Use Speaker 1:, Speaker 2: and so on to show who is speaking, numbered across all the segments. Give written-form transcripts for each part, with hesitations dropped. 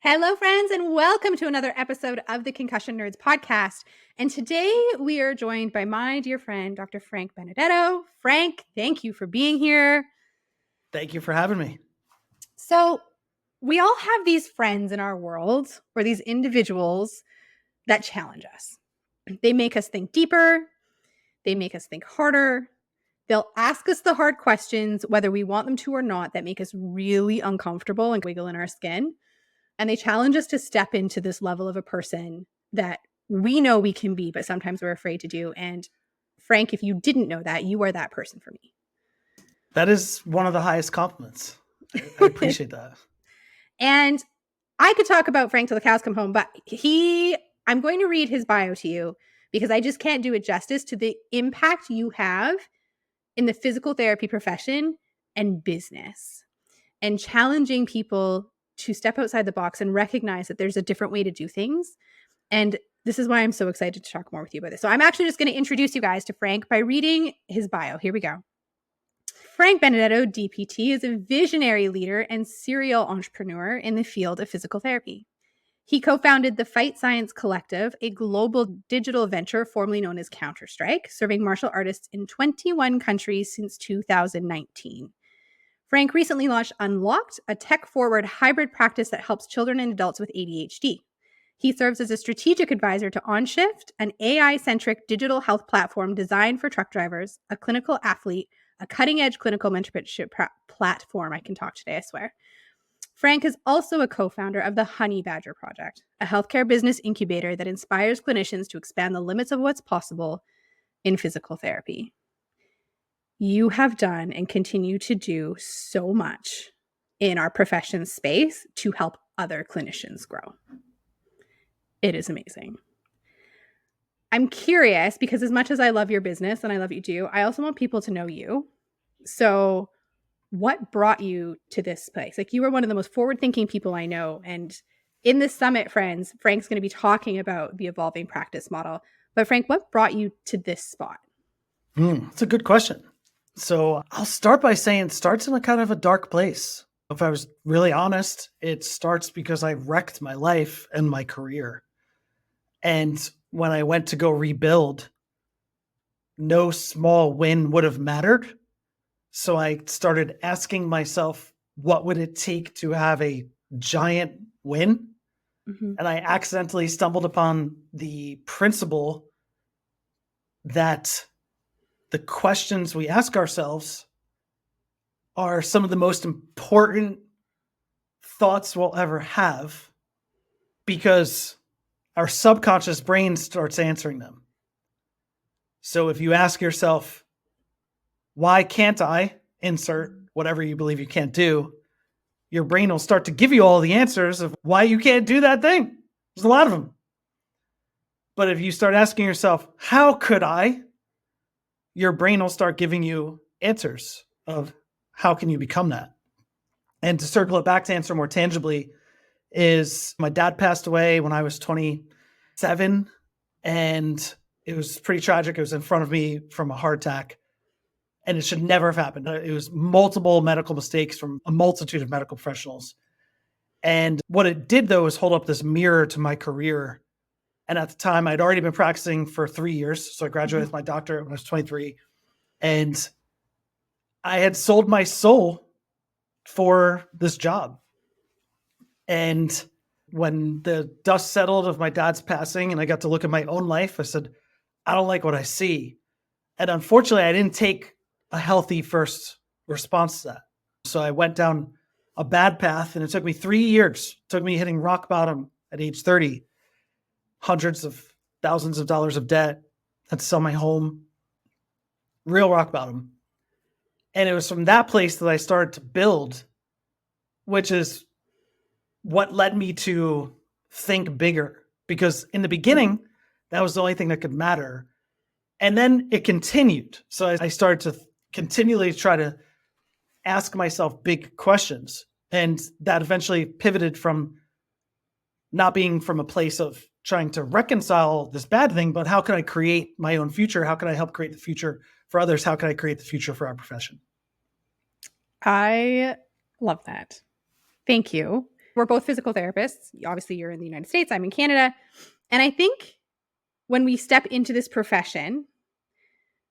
Speaker 1: Hello, friends, and welcome to another episode of the Concussion Nerds podcast. And today we are joined by my dear friend, Dr. Frank Benedetto. Frank, thank you for being here.
Speaker 2: Thank you for having me.
Speaker 1: So, we all have these friends in our world or these individuals that challenge us. They make us think deeper, they make us think harder. They'll ask us the hard questions, whether we want them to or not, that make us really uncomfortable and wiggle in our skin. And they challenge us to step into this level of a person that we know we can be, but sometimes we're afraid to do. And Frank, if you didn't know that, you are that person for me.
Speaker 2: That is one of the highest compliments. I appreciate that.
Speaker 1: And I could talk about Frank till the cows come home, but I'm going to read his bio to you because I just can't do it justice to the impact you have in the physical therapy profession and business and challenging people to step outside the box and recognize that there's a different way to do things. And this is why I'm so excited to talk more with you about this. So I'm actually just going to introduce you guys to Frank by reading his bio. Here we go. Frank Benedetto, DPT, is a visionary leader and serial entrepreneur in the field of physical therapy. He co-founded the Fight Science Collective, a global digital venture formerly known as Counter-Strike, serving martial artists in 21 countries since 2019. Frank recently launched Unlocked, a tech-forward hybrid practice that helps children and adults with ADHD. He serves as a strategic advisor to OnShift, an AI-centric digital health platform designed for truck drivers, a clinical athlete, a cutting-edge clinical mentorship platform. I can talk today, I swear. Frank is also a co-founder of the Honey Badger Project, a healthcare business incubator that inspires clinicians to expand the limits of what's possible in physical therapy. You have done and continue to do so much in our profession space to help other clinicians grow. It is amazing. I'm curious because as much as I love your business and I love you too, I also want people to know you. So what brought you to this place? Like, you are one of the most forward-thinking people I know. And in this summit, friends, Frank's going to be talking about the evolving practice model. But Frank, what brought you to this spot?
Speaker 2: That's a good question. So I'll start by saying it starts in a kind of a dark place. If I was really honest, it starts because I wrecked my life and my career. And when I went to go rebuild, no small win would have mattered. So I started asking myself, what would it take to have a giant win? Mm-hmm. And I accidentally stumbled upon the principle that the questions we ask ourselves are some of the most important thoughts we'll ever have, because our subconscious brain starts answering them. So if you ask yourself, why can't I insert whatever you believe you can't do, your brain will start to give you all the answers of why you can't do that thing. There's a lot of them. But if you start asking yourself, how could I? Your brain will start giving you answers of how can you become that? And to circle it back to answer more tangibly is my dad passed away when I was 27, and it was pretty tragic. It was in front of me from a heart attack, and it should never have happened. It was multiple medical mistakes from a multitude of medical professionals. And what it did, though, is hold up this mirror to my career. And at the time, I'd already been practicing for 3 years. So I graduated with my doctorate when I was 23. And I had sold my soul for this job. And when the dust settled of my dad's passing and I got to look at my own life, I said, I don't like what I see. And unfortunately, I didn't take a healthy first response to that. So I went down a bad path, and it took me 3 years. It took me hitting rock bottom at age 30. Hundreds of thousands of dollars of debt. Had to sell my home. Real rock bottom. And it was from that place that I started to build, which is what led me to think bigger. Because in the beginning, that was the only thing that could matter. And then it continued. So I started to continually try to ask myself big questions. And that eventually pivoted from not being from a place of trying to reconcile this bad thing, but how can I create my own future? How can I help create the future for others? How can I create the future for our profession?
Speaker 1: I love that. Thank you. we're both physical therapists. Obviously, you're in the United States, I'm in Canada. And I think when we step into this profession,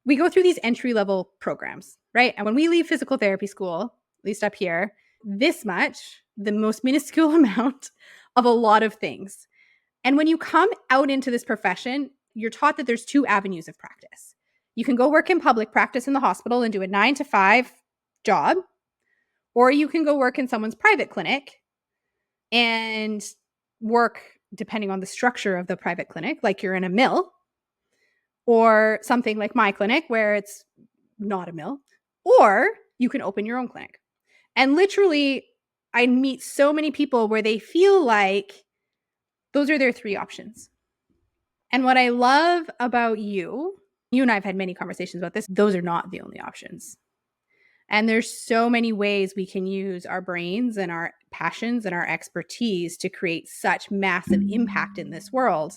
Speaker 1: we go through these entry-level programs, right? And when we leave physical therapy school, at least up here, this much, the most minuscule amount of a lot of things. And when you come out into this profession, you're taught that there's two avenues of practice. You can go work in public practice in the hospital and do a 9 to 5 job, or you can go work in someone's private clinic and work, depending on the structure of the private clinic, like you're in a mill, or something like my clinic where it's not a mill, or you can open your own clinic. And literally, I meet so many people where they feel like those are their three options. And what I love about you and I have had many conversations about this, those are not the only options. And there's so many ways we can use our brains and our passions and our expertise to create such massive impact in this world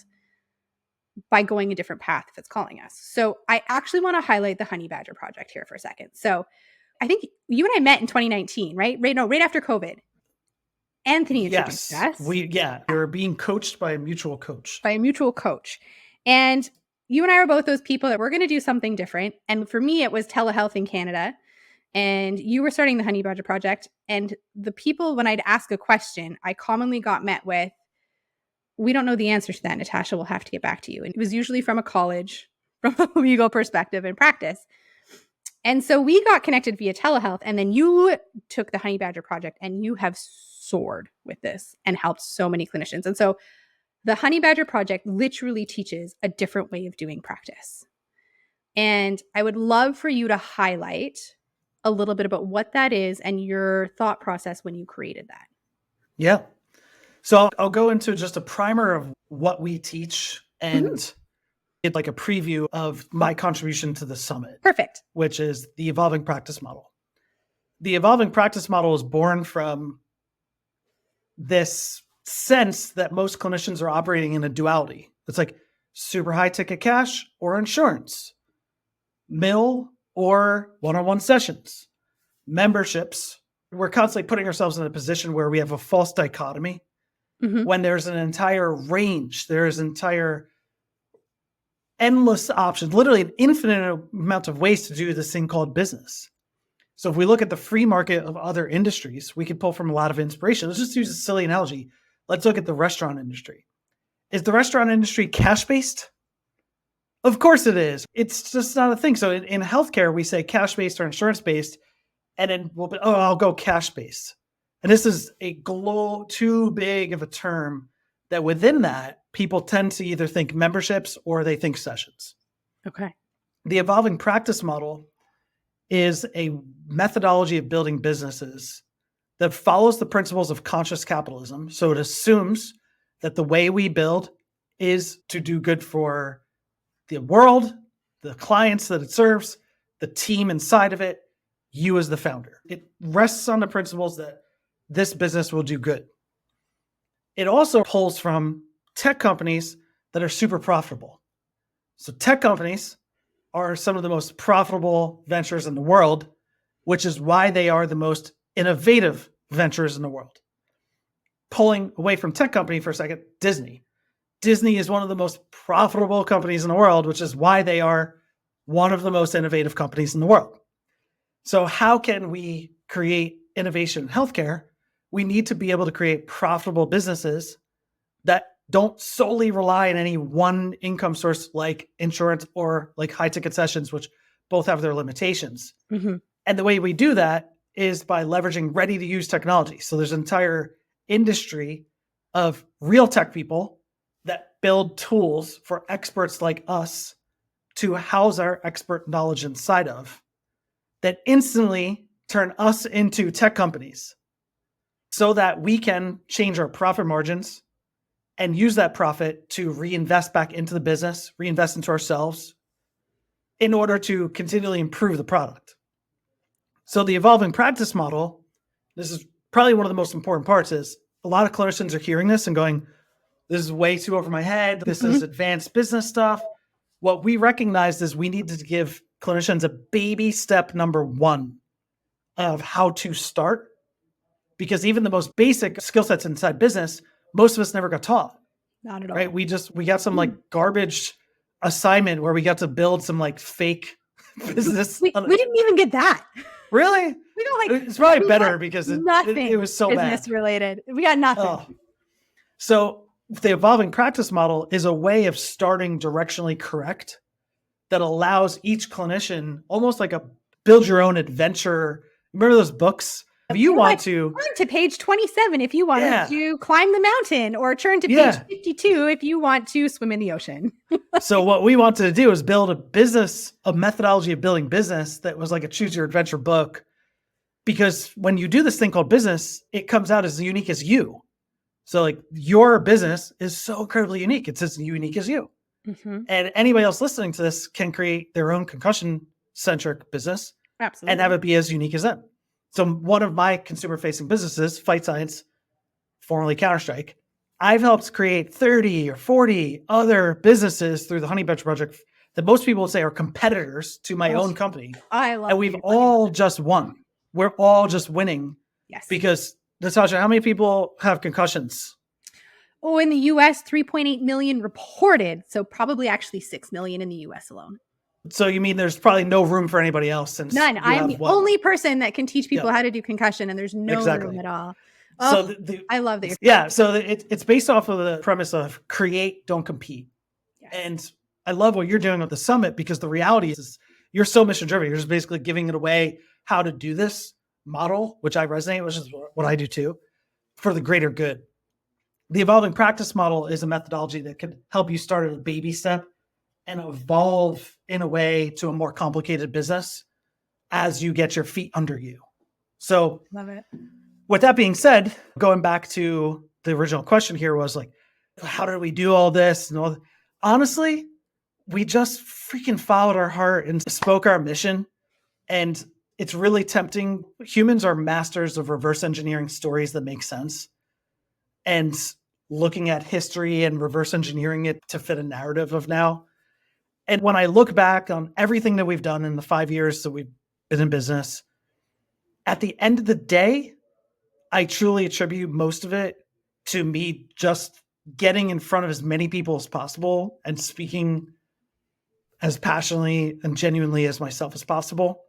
Speaker 1: by going a different path if it's calling us. So I actually want to highlight the Honey Badger Project here for a second. So I think you and I met in 2019, right? Right after COVID. Anthony introduced us.
Speaker 2: We were being coached by a mutual coach.
Speaker 1: And you and I were both those people that we're going to do something different. And for me, it was telehealth in Canada. And you were starting the Honey Badger Project. And the people, when I'd ask a question, I commonly got met with, we don't know the answer to that, Natasha. We'll have to get back to you. And it was usually from a college, from a legal perspective and practice. And so we got connected via telehealth. And then you took the Honey Badger Project and you have soared with this and helped so many clinicians. And so the Honey Badger Project literally teaches a different way of doing practice. And I would love for you to highlight a little bit about what that is and your thought process when you created that.
Speaker 2: Yeah. So I'll go into just a primer of what we teach and get like a preview of my contribution to the summit.
Speaker 1: Perfect.
Speaker 2: Which is the evolving practice model. The evolving practice model is born from this sense that most clinicians are operating in a duality. It's like super high ticket cash or insurance, mill or one-on-one sessions, memberships. We're constantly putting ourselves in a position where we have a false dichotomy when there's an entire range, there's entire endless options, literally an infinite amount of ways to do this thing called business. So if we look at the free market of other industries, we can pull from a lot of inspiration. Let's just use a silly analogy. Let's look at the restaurant industry. Is the restaurant industry cash-based? Of course it is. It's just not a thing. So in healthcare, we say cash-based or insurance-based, and then I'll go cash-based. And this is too big of a term that within that, people tend to either think memberships or they think sessions.
Speaker 1: Okay.
Speaker 2: The evolving practice model is a methodology of building businesses that follows the principles of conscious capitalism. So it assumes that the way we build is to do good for the world, the clients that it serves, the team inside of it, you as the founder. It rests on the principles that this business will do good. It also pulls from tech companies that are super profitable. So tech companies are some of the most profitable ventures in the world, which is why they are the most innovative ventures in the world. Pulling away from tech company for a second, Disney. Disney is one of the most profitable companies in the world, which is why they are one of the most innovative companies in the world. So how can we create innovation in healthcare? We need to be able to create profitable businesses that don't solely rely on any one income source like insurance or like high ticket sessions, which both have their limitations. And the way we do that is by leveraging ready to use technology. So there's an entire industry of real tech people that build tools for experts like us to house our expert knowledge inside of that instantly turn us into tech companies so that we can change our profit margins and use that profit to reinvest back into the business, reinvest into ourselves in order to continually improve the product. So the evolving practice model, this is probably one of the most important parts, is a lot of clinicians are hearing this and going, this is way too over my head. This is advanced business stuff. What we recognized is we needed to give clinicians a baby step number one of how to start, because even the most basic skill sets inside business, most of us never got taught.
Speaker 1: Not at all.
Speaker 2: Right? We got some like garbage assignment where we got to build some like fake business.
Speaker 1: We didn't even get that.
Speaker 2: Really?
Speaker 1: We got like
Speaker 2: It's probably better because
Speaker 1: nothing
Speaker 2: it was so
Speaker 1: business
Speaker 2: bad.
Speaker 1: related. We got nothing.
Speaker 2: Oh. So the evolving practice model is a way of starting directionally correct that allows each clinician almost like a build your own adventure. Remember those books? If you want to
Speaker 1: turn to page 27 if you want to climb the mountain, or turn to page 52 if you want to swim in the ocean.
Speaker 2: So what we wanted to do is build a methodology of building business that was like a choose your adventure book. Because when you do this thing called business, it comes out as unique as you. So like your business is so incredibly unique. It's as unique as you. Mm-hmm. And anybody else listening to this can create their own concussion centric business. Absolutely. And have it be as unique as them. So one of my consumer facing businesses, Fight Science, formerly Counter-Strike, I've helped create 30 or 40 other businesses through the Honey Bunch Project that most people would say are competitors to my own company.
Speaker 1: I love it.
Speaker 2: And we've all just won. We're all just winning.
Speaker 1: Yes.
Speaker 2: Because, Natasha, how many people have concussions?
Speaker 1: Oh, in the US, 3.8 million reported. So probably actually 6 million in the US alone.
Speaker 2: So you mean there's probably no room for anybody else? Since
Speaker 1: none. I'm the only person that can teach people how to do concussion, and there's no room at all. Oh, so I love that.
Speaker 2: Yeah. So it's based off of the premise of create, don't compete. Yes. And I love what you're doing with the summit, because the reality is you're so mission driven. You're just basically giving it away how to do this model, which I resonate, which is what I do too, for the greater good. The evolving practice model is a methodology that can help you start at a baby step and evolve in a way to a more complicated business as you get your feet under you. So
Speaker 1: love it.
Speaker 2: With that being said, going back to the original question here was like, how did we do all this? And all honestly, we just freaking followed our heart and spoke our mission. And it's really tempting. Humans are masters of reverse engineering stories that make sense. And looking at history and reverse engineering it to fit a narrative of now. And when I look back on everything that we've done in the 5 years that we've been in business, at the end of the day, I truly attribute most of it to me just getting in front of as many people as possible and speaking as passionately and genuinely as myself as possible.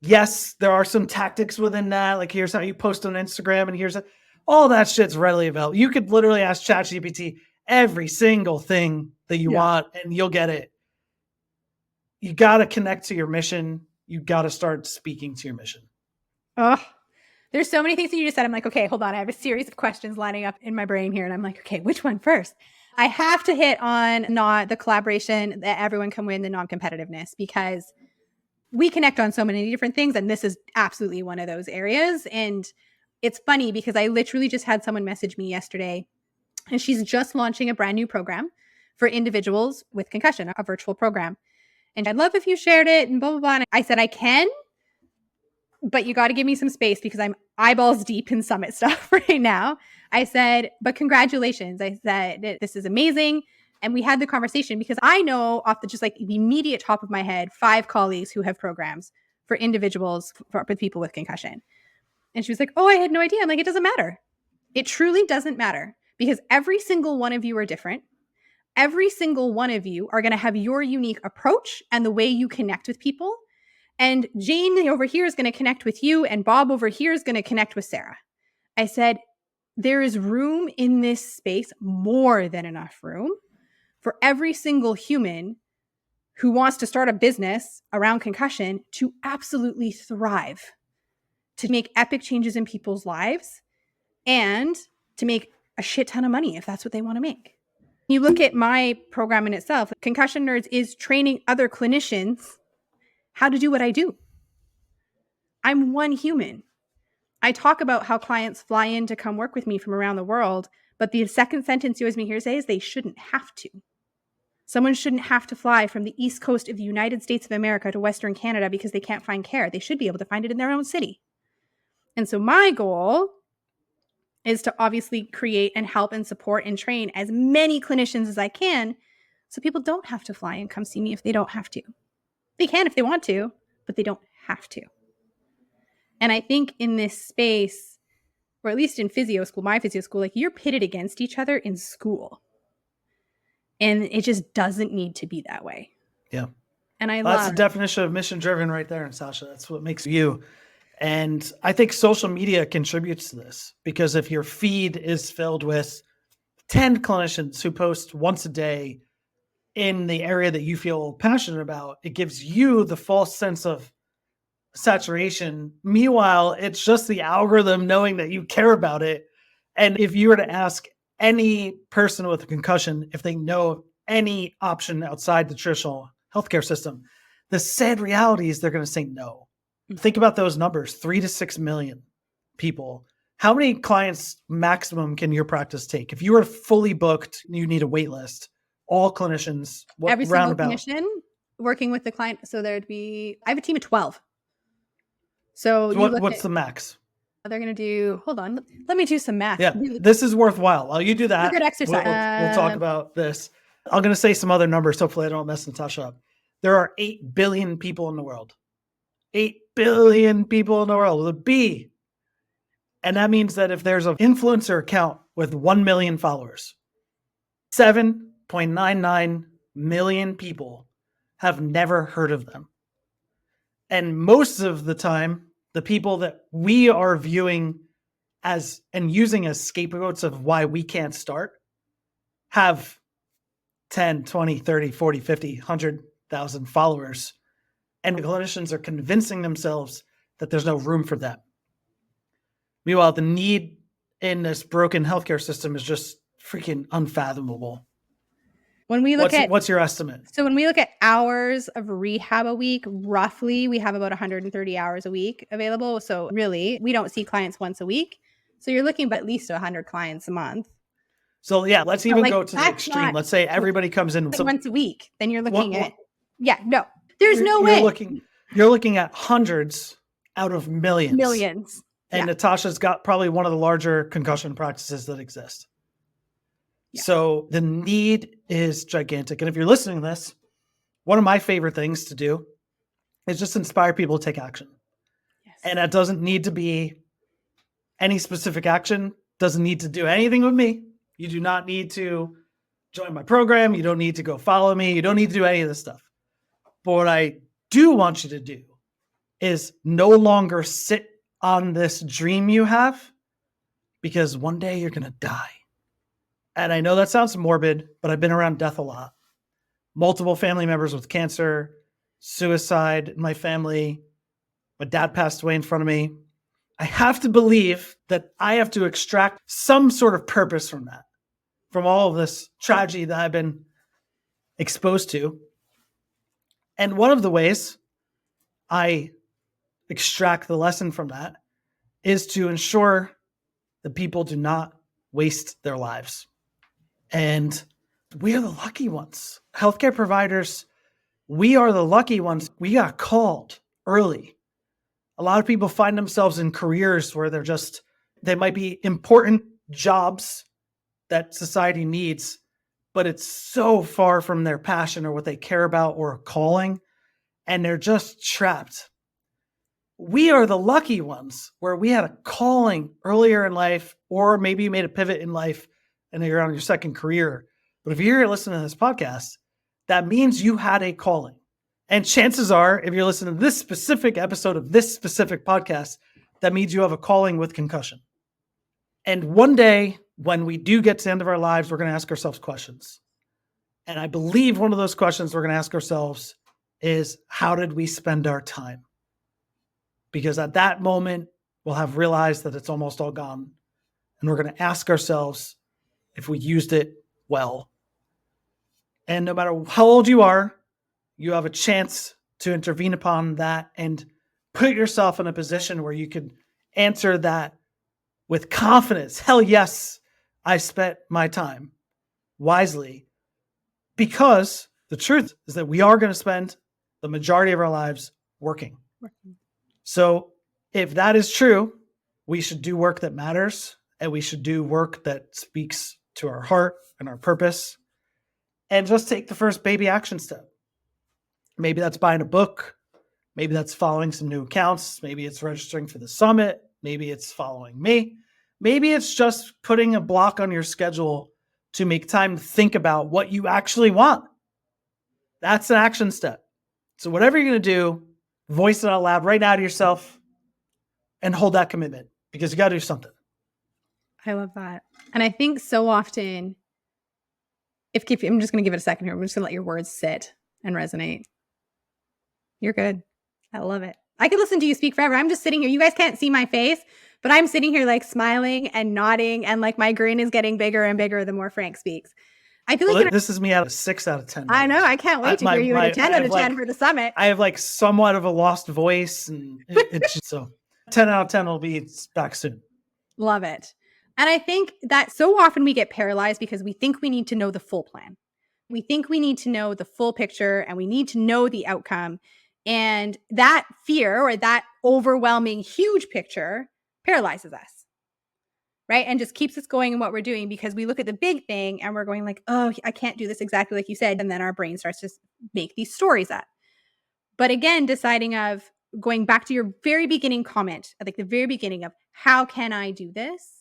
Speaker 2: Yes, there are some tactics within that. Like, here's how you post on Instagram, and all that shit's readily available. You could literally ask ChatGPT every single thing that you want, and you'll get it. You got to connect to your mission. You got to start speaking to your mission.
Speaker 1: Oh, there's so many things that you just said. I'm like, okay, hold on. I have a series of questions lining up in my brain here. And I'm like, okay, which one first? I have to hit on not the collaboration, that everyone can win, the non-competitiveness, because we connect on so many different things. And this is absolutely one of those areas. And it's funny because I literally just had someone message me yesterday, and she's just launching a brand new program for individuals with concussion, a virtual program. And I'd love if you shared it and blah, blah, blah. And I said, I can, but you got to give me some space because I'm eyeballs deep in summit stuff right now. I said, but congratulations. I said, this is amazing. And we had the conversation because I know off the just like the immediate top of my head, 5 colleagues who have programs for individuals, for people with concussion. And she was like, oh, I had no idea. I'm like, it doesn't matter. It truly doesn't matter, because every single one of you are different. Every single one of you are going to have your unique approach and the way you connect with people. And Jane over here is going to connect with you, and Bob over here is going to connect with Sarah. I said, there is room in this space, more than enough room, for every single human who wants to start a business around concussion to absolutely thrive, to make epic changes in people's lives, and to make a shit ton of money if that's what they want to make. You look at my program in itself, Concussion Nerds is training other clinicians how to do what I do. I'm one human. I talk about how clients fly in to come work with me from around the world, but the second sentence you always hear say is they shouldn't have to. Someone shouldn't have to fly from the East Coast of the United States of America to Western Canada because they can't find care. They should be able to find it in their own city. And so my goal is to obviously create and help and support and train as many clinicians as I can so people don't have to fly and come see me if they don't have to. They can if they want to, but they don't have to. And I think in this space, or at least in physio school, my physio school, like you're pitted against each other in school. And it just doesn't need to be that way.
Speaker 2: Yeah.
Speaker 1: And I
Speaker 2: That's
Speaker 1: love
Speaker 2: the definition of mission driven right there, Sasha. That's what makes you. And I think social media contributes to this, because if your feed is filled with 10 clinicians who post once a day in the area that you feel passionate about, it gives you the false sense of saturation. Meanwhile, it's just the algorithm knowing that you care about it. And if you were to ask any person with a concussion if they know of any option outside the traditional healthcare system, the sad reality is they're going to say no. Think about those numbers, 3 to 6 million people. How many clients maximum can your practice take? If you were fully booked, you need a wait list. All clinicians,
Speaker 1: every single clinician working with the client. So I have a team of 12. So
Speaker 2: what's the max?
Speaker 1: They're going to do, hold on, let me do some math.
Speaker 2: Yeah, this is worthwhile. While you do that,
Speaker 1: good exercise.
Speaker 2: We'll talk about this. I'm going to say some other numbers. Hopefully I don't mess Natasha up. There are 8 billion people in the world. 8 billion people in the world with a B. And that means that if there's an influencer account with 1 million followers, 7.99 million people have never heard of them. And most of the time, the people that we are viewing as and using as scapegoats of why we can't start have 10, 20, 30, 40, 50, 100,000 followers. And the clinicians are convincing themselves that there's no room for them. Meanwhile, the need in this broken healthcare system is just freaking unfathomable.
Speaker 1: When we look
Speaker 2: what's your estimate?
Speaker 1: So when we look at hours of rehab a week, roughly we have about 130 hours a week available. So really, we don't see clients once a week. So you're looking at least 100 clients a month.
Speaker 2: So yeah, let's even go to the extreme. Let's say everybody comes in
Speaker 1: once a week. Then you're looking at there's no way.
Speaker 2: You're looking at hundreds out of millions.
Speaker 1: Millions.
Speaker 2: And Natasha's got probably one of the larger concussion practices that exist. Yeah. So the need is gigantic. And if you're listening to this, one of my favorite things to do is just inspire people to take action. Yes. And that doesn't need to be any specific action, doesn't need to do anything with me. You do not need to join my program. You don't need to go follow me. You don't need to do any of this stuff. But what I do want you to do is no longer sit on this dream you have, because one day you're going to die. And I know that sounds morbid, but I've been around death a lot. Multiple family members with cancer, suicide in my family. My dad passed away in front of me. I have to believe that I have to extract some sort of purpose from that, from all of this tragedy that I've been exposed to. And one of the ways I extract the lesson from that is to ensure that people do not waste their lives. And we are the lucky ones. Healthcare providers, we are the lucky ones. We got called early. A lot of people find themselves in careers where they might be important jobs that society needs, but it's so far from their passion or what they care about or a calling, and they're just trapped. We are the lucky ones where we had a calling earlier in life, or maybe you made a pivot in life and you're on your second career. But if you're listening to this podcast, that means you had a calling. And chances are, if you're listening to this specific episode of this specific podcast, that means you have a calling with concussion. And one day, when we do get to the end of our lives, we're going to ask ourselves questions. And I believe one of those questions we're going to ask ourselves is, how did we spend our time? Because at that moment, we'll have realized that it's almost all gone. And we're going to ask ourselves if we used it well. And no matter how old you are, you have a chance to intervene upon that and put yourself in a position where you can answer that with confidence. Hell yes, I spent my time wisely, because the truth is that we are going to spend the majority of our lives working. So if that is true, we should do work that matters, and we should do work that speaks to our heart and our purpose, and just take the first baby action step. Maybe that's buying a book. Maybe that's following some new accounts. Maybe it's registering for the summit. Maybe it's following me. Maybe it's just putting a block on your schedule to make time to think about what you actually want. That's an action step. So whatever you're going to do, voice it out loud right now to yourself and hold that commitment because you got to do something.
Speaker 1: I love that. And I think so often, if I'm just going to give it a second here. I'm just going to let your words sit and resonate. You're good. I love it. I could listen to you speak forever. I'm just sitting here. You guys can't see my face, but I'm sitting here like smiling and nodding, and like my grin is getting bigger and bigger the more Frank speaks. I feel like
Speaker 2: this is me out of 6 out of 10.
Speaker 1: I know. I can't wait to hear you at a 10 out of 10 for the summit.
Speaker 2: I have like somewhat of a lost voice, and it's just, so 10 out of 10 will be back soon.
Speaker 1: Love it. And I think that so often we get paralyzed because we think we need to know the full plan. We think we need to know the full picture and we need to know the outcome. And that fear or that overwhelming huge picture paralyzes us, right? And just keeps us going in what we're doing because we look at the big thing and we're going like, oh, I can't do this exactly like you said. And then our brain starts to make these stories up. But again, deciding of going back to your very beginning comment, like the very beginning of how can I do this?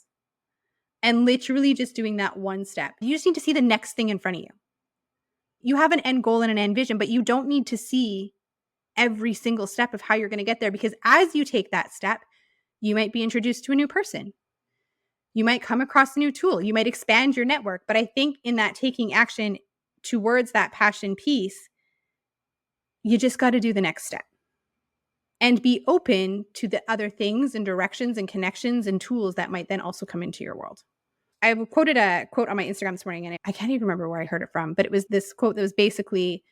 Speaker 1: And literally just doing that one step. You just need to see the next thing in front of you. You have an end goal and an end vision, but you don't need to see every single step of how you're going to get there because as you take that step, you might be introduced to a new person. You might come across a new tool. You might expand your network. But I think in that taking action towards that passion piece, you just got to do the next step and be open to the other things and directions and connections and tools that might then also come into your world. I quoted a quote on my Instagram this morning, and I can't even remember where I heard it from, but it was this quote that was basically,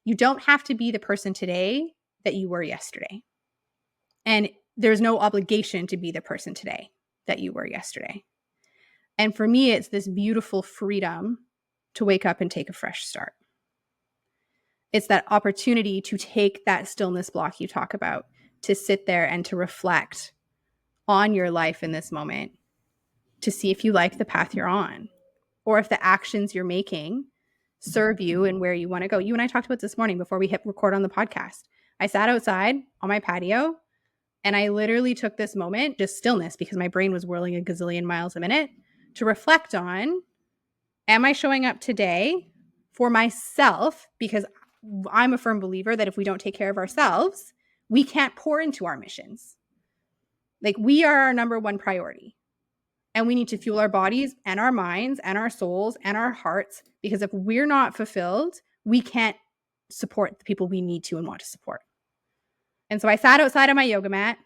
Speaker 1: you don't have to be the person today that you were yesterday. And there's no obligation to be the person today that you were yesterday. And for me, it's this beautiful freedom to wake up and take a fresh start. It's that opportunity to take that stillness block you talk about, to sit there and to reflect on your life in this moment, to see if you like the path you're on, or if the actions you're making serve you and where you want to go. You and I talked about this morning before we hit record on the podcast. I sat outside on my patio and I literally took this moment, just stillness, because my brain was whirling a gazillion miles a minute, to reflect on, am I showing up today for myself? Because I'm a firm believer that if we don't take care of ourselves, we can't pour into our missions. Like, we are our number one priority. And we need to fuel our bodies and our minds and our souls and our hearts, because if we're not fulfilled, we can't support the people we need to and want to support. And so I sat outside on my yoga mat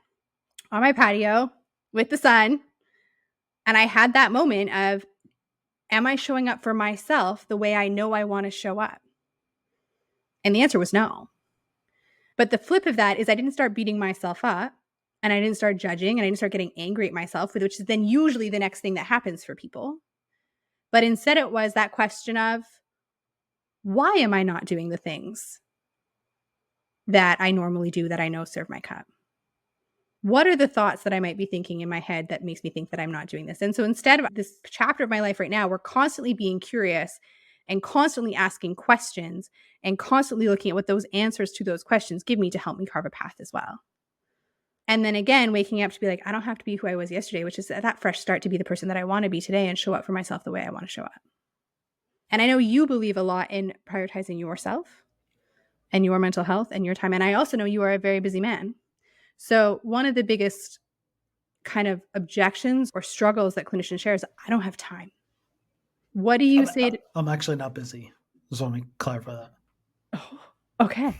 Speaker 1: on my patio with the sun, and I had that moment of, am I showing up for myself the way I know I want to show up? And the answer was no. But the flip of that is I didn't start beating myself up. And I didn't start judging and I didn't start getting angry at myself, which is then usually the next thing that happens for people. But instead it was that question of, why am I not doing the things that I normally do that I know serve my cup? What are the thoughts that I might be thinking in my head that makes me think that I'm not doing this? And so instead of this chapter of my life right now, we're constantly being curious and constantly asking questions and constantly looking at what those answers to those questions give me to help me carve a path as well. And then again, waking up to be like, I don't have to be who I was yesterday, which is that fresh start to be the person that I want to be today and show up for myself the way I want to show up. And I know you believe a lot in prioritizing yourself and your mental health and your time. And I also know you are a very busy man. So one of the biggest kind of objections or struggles that clinicians share is, I don't have time. What do you say?
Speaker 2: I'm actually not busy. Just want to clarify that.
Speaker 1: Oh, okay.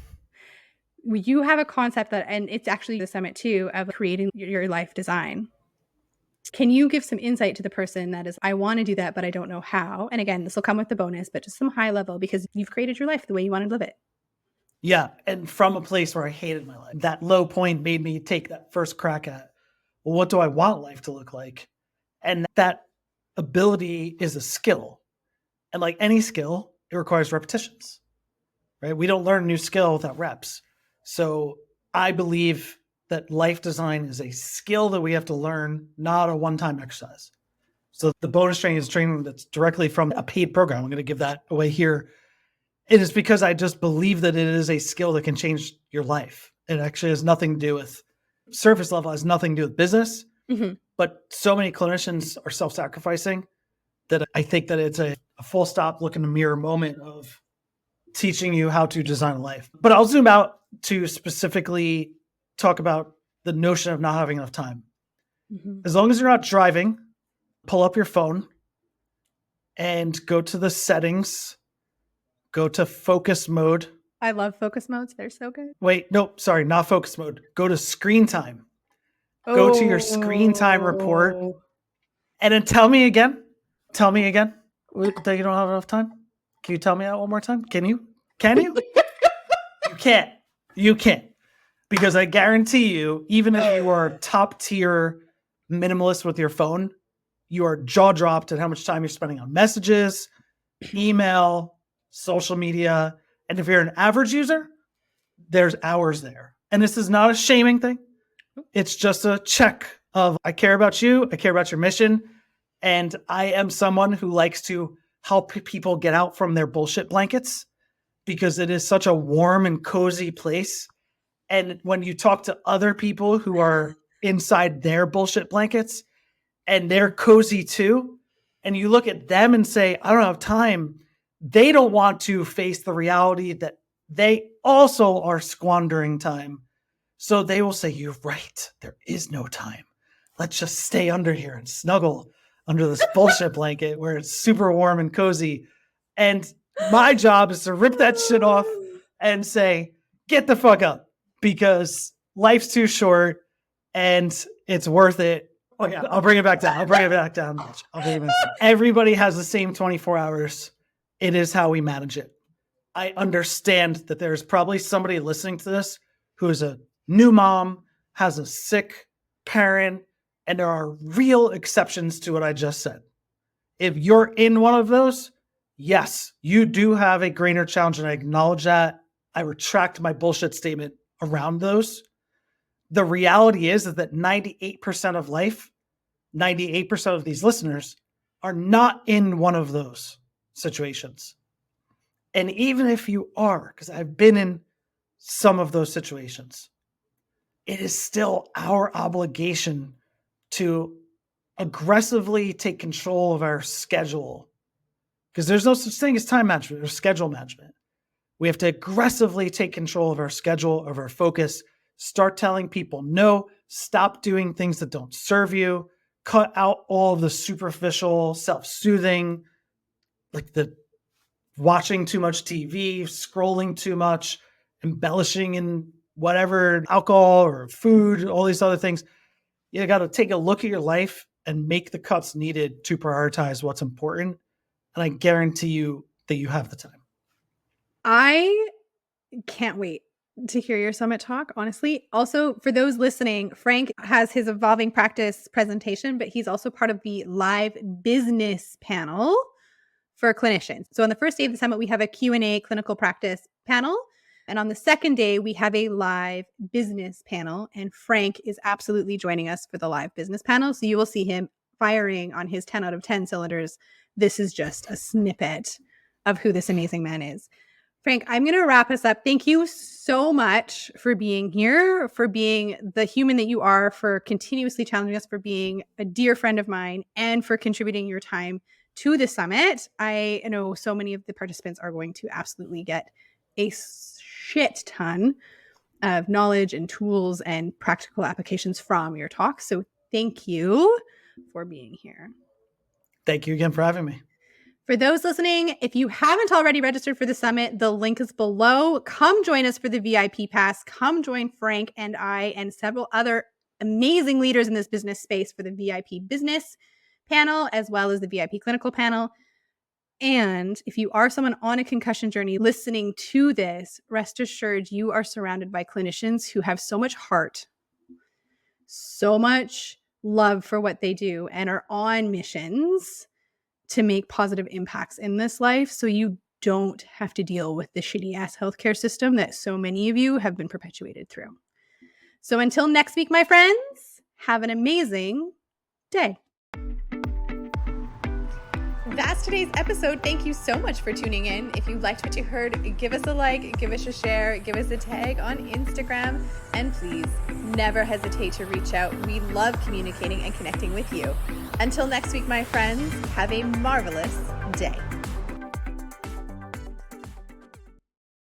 Speaker 1: You have a concept that, and it's actually the summit too, of creating your life design. Can you give some insight to the person that is, I want to do that, but I don't know how? And again, this will come with the bonus, but just some high level, because you've created your life the way you want to live it.
Speaker 2: Yeah. And from a place where I hated my life, that low point made me take that first crack at, well, what do I want life to look like? And that ability is a skill. And like any skill, it requires repetitions, right? We don't learn a new skill without reps. So I believe that life design is a skill that we have to learn, not a one-time exercise. So the bonus training is training that's directly from a paid program. I'm going to give that away here. It is because I just believe that it is a skill that can change your life. It actually has nothing to do with surface level, has nothing to do with business.
Speaker 1: Mhm.
Speaker 2: But so many clinicians are self-sacrificing that I think that it's a full stop, look in the mirror moment of teaching you how to design a life. But I'll zoom out to specifically talk about the notion of not having enough time.
Speaker 1: Mhm.
Speaker 2: As long as you're not driving, pull up your phone and go to the settings, go to focus mode.
Speaker 1: I love focus modes. They're so good.
Speaker 2: Wait, no, sorry, not focus mode. Go to screen time. Go to your screen time report
Speaker 1: Oh.
Speaker 2: and then tell me again. Tell me again that you don't have enough time. Can you tell me that one more time? Can you? Can you? You can't. You can't. Because I guarantee you, even if you are top tier minimalist with your phone, you are jaw dropped at how much time you're spending on messages, email, social media. And if you're an average user, there's hours there. And this is not a shaming thing. It's just a check of I care about you, I care about your mission, and I am someone who likes to help people get out from their bullshit blankets because it is such a warm and cozy place. And when you talk to other people who are inside their bullshit blankets and they're cozy too, and you look at them and say, I don't have time, they don't want to face the reality that they also are squandering time. So they will say, you're right. There is no time. Let's just stay under here and snuggle under this bullshit blanket where it's super warm and cozy. And my job is to rip that shit off and say, get the fuck up because life's too short and it's worth it. Oh yeah, I'll bring it back down. I'll bring it back down. Everybody has the same 24 hours. It is how we manage it. I understand that there's probably somebody listening to this who is a new mom, has a sick parent, and there are real exceptions to what I just said. If you're in one of those, yes, you do have a greater challenge, and I acknowledge that. I retract my bullshit statement around those. The reality is that 98% of life, 98% of these listeners are not in one of those situations. And even if you are, because I've been in some of those situations, it is still our obligation to aggressively take control of our schedule. Because there's no such thing as time management or schedule management. We have to aggressively take control of our schedule, of our focus, start telling people no, stop doing things that don't serve you, cut out all of the superficial, self-soothing, like the watching too much TV, scrolling too much, embellishing in whatever alcohol or food, all these other things. You got to take a look at your life and make the cuts needed to prioritize what's important. And I guarantee you that you have the time.
Speaker 1: I can't wait to hear your summit talk, honestly. Also, for those listening, Frank has his evolving practice presentation, but he's also part of the live business panel for clinicians. So on the first day of the summit, we have a Q&A clinical practice panel. And on the second day, we have a live business panel. And Frank is absolutely joining us for the live business panel. So you will see him firing on his 10 out of 10 cylinders. This is just a snippet of who this amazing man is. Frank, I'm going to wrap us up. Thank you so much for being here, for being the human that you are, for continuously challenging us, for being a dear friend of mine, and for contributing your time to the summit. I know so many of the participants are going to absolutely get a shit ton of knowledge and tools and practical applications from your talk. So thank you for being here.
Speaker 2: Thank you again for having me.
Speaker 1: For those listening, if you haven't already registered for the summit, the link is below. Come join us for the VIP pass. Come join Frank and I and several other amazing leaders in this business space for the VIP business panel, as well as the VIP clinical panel. And if you are someone on a concussion journey listening to this, rest assured you are surrounded by clinicians who have so much heart, so much love for what they do, and are on missions to make positive impacts in this life so you don't have to deal with the shitty ass healthcare system that so many of you have been perpetuated through. So until next week, my friends, have an amazing day. That's today's episode. Thank you so much for tuning in. If you liked what you heard, give us a like, give us a share, give us a tag on Instagram, and please never hesitate to reach out. We love communicating and connecting with you. Until next week, my friends, have a marvelous day.